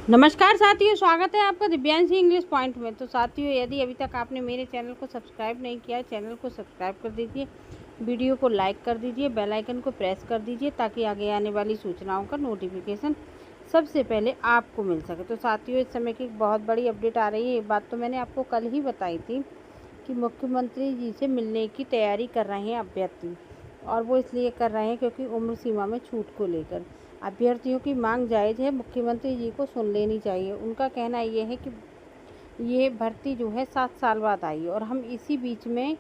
नमस्कार साथियों, स्वागत है आपका दिव्यांशी इंग्लिश पॉइंट में। तो साथियों, यदि अभी तक आपने मेरे चैनल को सब्सक्राइब नहीं किया है, चैनल को सब्सक्राइब कर दीजिए, वीडियो को लाइक कर दीजिए, बेल आइकन को प्रेस कर दीजिए ताकि आगे आने वाली सूचनाओं का नोटिफिकेशन सबसे पहले आपको मिल सके। तो साथियों, इस समय की बहुत बड़ी अपडेट आ रही है। ये बात तो मैंने आपको कल ही बताई थी कि मुख्यमंत्री जी से मिलने की तैयारी कर रहे हैं अभ्यर्थी, और वो इसलिए कर रहे हैं क्योंकि उम्र सीमा में छूट को लेकर अभ्यर्थियों की मांग जायज़ है, मुख्यमंत्री जी को सुन लेनी चाहिए। उनका कहना ये है कि ये भर्ती जो है 7 साल बाद आई और हम इसी बीच में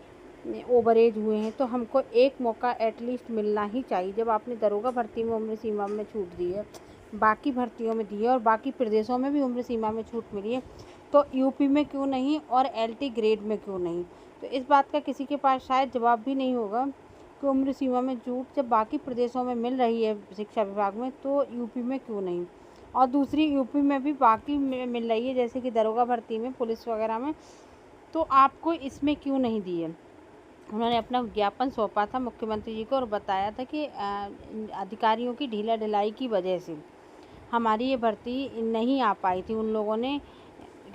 ओवर एज हुए हैं, तो हमको एक मौका एटलीस्ट मिलना ही चाहिए। जब आपने दरोगा भर्ती में उम्र सीमा में छूट दी है, बाकी भर्तियों में दी है और बाकी प्रदेशों में भी उम्र सीमा में छूट मिली है, तो यूपी में क्यों नहीं और एलटी ग्रेड में क्यों नहीं? तो इस बात का किसी के पास शायद जवाब भी नहीं होगा कि उम्र सीमा में छूट जब बाकी प्रदेशों में मिल रही है शिक्षा विभाग में, तो यूपी में क्यों नहीं? और दूसरी, यूपी में भी बाकी मिल रही है, जैसे कि दरोगा भर्ती में, पुलिस वगैरह में, तो आपको इसमें क्यों नहीं दी है? उन्होंने अपना ज्ञापन सौंपा था मुख्यमंत्री जी को और बताया था कि अधिकारियों की ढीला ढिलाई की वजह से हमारी ये भर्ती नहीं आ पाई थी। उन लोगों ने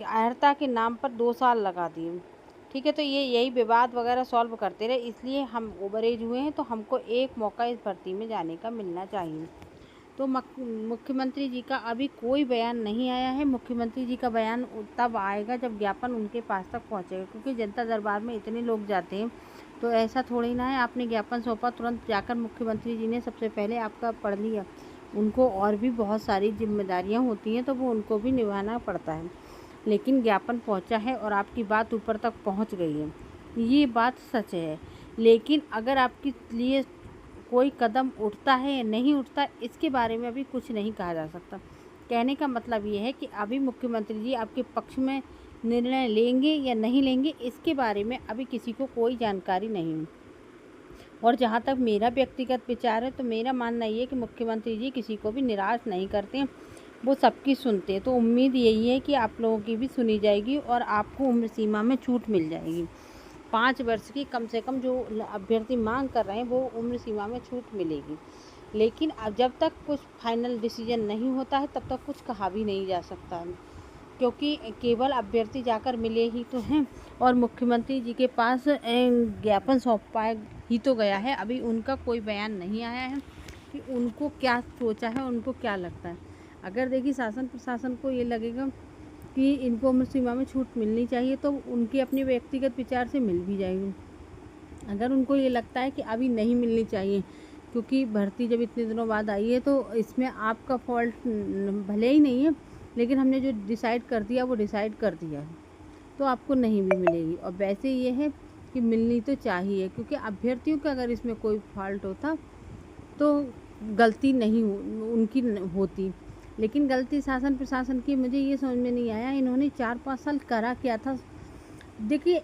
अर्हता के नाम पर 2 साल लगा दिए। ठीक है, तो यही विवाद वगैरह सॉल्व करते रहे, इसलिए हम ओवर एज हुए हैं, तो हमको एक मौका इस भर्ती में जाने का मिलना चाहिए। तो मुख्यमंत्री जी का अभी कोई बयान नहीं आया है। मुख्यमंत्री जी का बयान तब आएगा जब ज्ञापन उनके पास तक पहुंचेगा, क्योंकि जनता दरबार में इतने लोग जाते हैं, तो ऐसा थोड़ी ना है आपने ज्ञापन सौंपा तुरंत जाकर मुख्यमंत्री जी ने सबसे पहले आपका पढ़ लिया। उनको और भी बहुत सारी जिम्मेदारियां होती हैं, तो वो उनको भी निभाना पड़ता है। लेकिन ज्ञापन पहुंचा है और आपकी बात ऊपर तक पहुंच गई है, ये बात सच है। लेकिन अगर आपके लिए कोई कदम उठता है या नहीं उठता, इसके बारे में अभी कुछ नहीं कहा जा सकता। कहने का मतलब ये है कि अभी मुख्यमंत्री जी आपके पक्ष में निर्णय लेंगे या नहीं लेंगे, इसके बारे में अभी किसी को कोई जानकारी नहीं है। और जहाँ तक मेरा व्यक्तिगत विचार है, तो मेरा मानना ये है कि मुख्यमंत्री जी किसी को भी निराश नहीं करते हैं, वो सबकी सुनते हैं। तो उम्मीद यही है कि आप लोगों की भी सुनी जाएगी और आपको उम्र सीमा में छूट मिल जाएगी। 5 वर्ष की कम से कम जो अभ्यर्थी मांग कर रहे हैं, वो उम्र सीमा में छूट मिलेगी। लेकिन अब जब तक कुछ फाइनल डिसीजन नहीं होता है, तब तक कुछ कहा भी नहीं जा सकता है, क्योंकि केवल अभ्यर्थी जाकर मिले ही तो हैं और मुख्यमंत्री जी के पास ज्ञापन सौंपा ही तो गया है। अभी उनका कोई बयान नहीं आया है कि उनको क्या सोचा है, उनको क्या लगता है। अगर देखिए शासन प्रशासन को ये लगेगा कि इनको उम्र सीमा में छूट मिलनी चाहिए, तो उनके अपने व्यक्तिगत विचार से मिल भी जाएगी। अगर उनको ये लगता है कि अभी नहीं मिलनी चाहिए, क्योंकि भर्ती जब इतने दिनों बाद आई है, तो इसमें आपका फॉल्ट भले ही नहीं है, लेकिन हमने जो डिसाइड कर दिया वो डिसाइड कर दिया है, तो आपको नहीं भी मिलेगी। और वैसे ये है कि मिलनी तो चाहिए, क्योंकि अभ्यर्थियों का अगर इसमें कोई फॉल्ट होता तो गलती नहीं उनकी होती, लेकिन गलती शासन प्रशासन की मुझे ये समझ में नहीं आया। इन्होंने 4-5 साल करा क्या था? देखिए,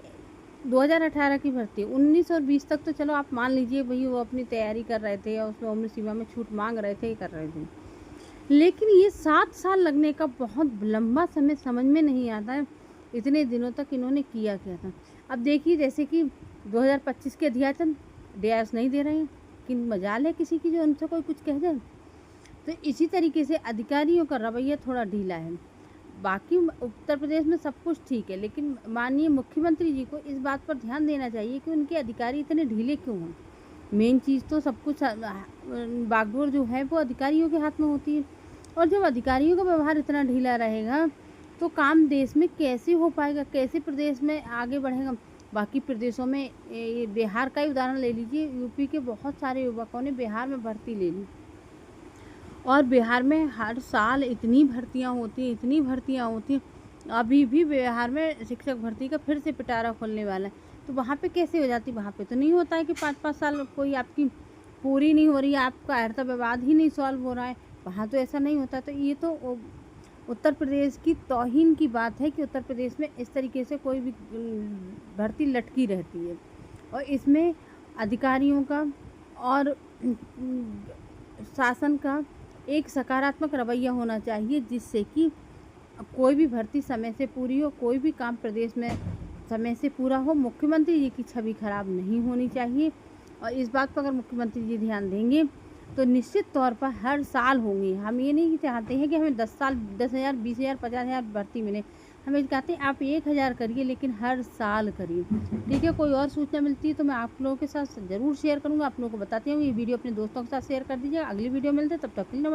2018 की भर्ती, 19 और 20 तक तो चलो आप मान लीजिए भाई वो अपनी तैयारी कर रहे थे या उसमें उम्र सीमा में छूट मांग रहे थे, कर रहे थे। लेकिन ये 7 साल लगने का बहुत लंबा समय समझ में नहीं आता है, इतने दिनों तक इन्होंने किया क्या था। अब देखिए, जैसे कि 2025 के अध्याचन डीआरएस नहीं दे रहे हैं, कि मजाल है किसी की जो उनसे कोई कुछ कह जाए। तो इसी तरीके से अधिकारियों का रवैया थोड़ा ढीला है। बाकी उत्तर प्रदेश में सब कुछ ठीक है, लेकिन माननीय मुख्यमंत्री जी को इस बात पर ध्यान देना चाहिए कि उनके अधिकारी इतने ढीले क्यों हैं। मेन चीज़ तो सब कुछ बागडोर जो है वो अधिकारियों के हाथ में होती है, और जब अधिकारियों का व्यवहार इतना ढीला रहेगा, तो काम देश में कैसे हो पाएगा, कैसे प्रदेश में आगे बढ़ेगा। बाकी प्रदेशों में, ये बिहार का ही उदाहरण ले लीजिए, यूपी के बहुत सारे युवकों ने बिहार में भर्ती ले ली, और बिहार में हर साल इतनी भर्तियां होती हैं। अभी भी बिहार में शिक्षक भर्ती का फिर से पिटारा खोलने वाला है, तो वहाँ पे कैसे हो जाती? वहाँ पे तो नहीं होता है कि 5-5 साल कोई आपकी पूरी नहीं हो रही है, आपका अर्हता विवाद ही नहीं सॉल्व हो रहा है, वहाँ तो ऐसा नहीं होता। तो ये तो उत्तर प्रदेश की तौहीन की बात है कि उत्तर प्रदेश में इस तरीके से कोई भी भर्ती लटकी रहती है। और इसमें अधिकारियों का और शासन का एक सकारात्मक रवैया होना चाहिए, जिससे कि कोई भी भर्ती समय से पूरी हो, कोई भी काम प्रदेश में समय से पूरा हो। मुख्यमंत्री जी की छवि खराब नहीं होनी चाहिए, और इस बात पर अगर मुख्यमंत्री जी ध्यान देंगे तो निश्चित तौर पर हर साल होंगी। हम ये नहीं चाहते हैं कि हमें 10,000, 20,000, 50,000 भर्ती मिले। हम ये कहते हैं आप 1,000 करिए, लेकिन हर साल करिए। ठीक है, कोई और सूचना मिलती है तो मैं आप लोगों के साथ ज़रूर शेयर करूँगा। आप लोगों को बताती हूँ, ये वीडियो अपने दोस्तों के साथ शेयर कर दीजिए। अगली वीडियो मिलते हैं, तब तक के लिए नमस्कार।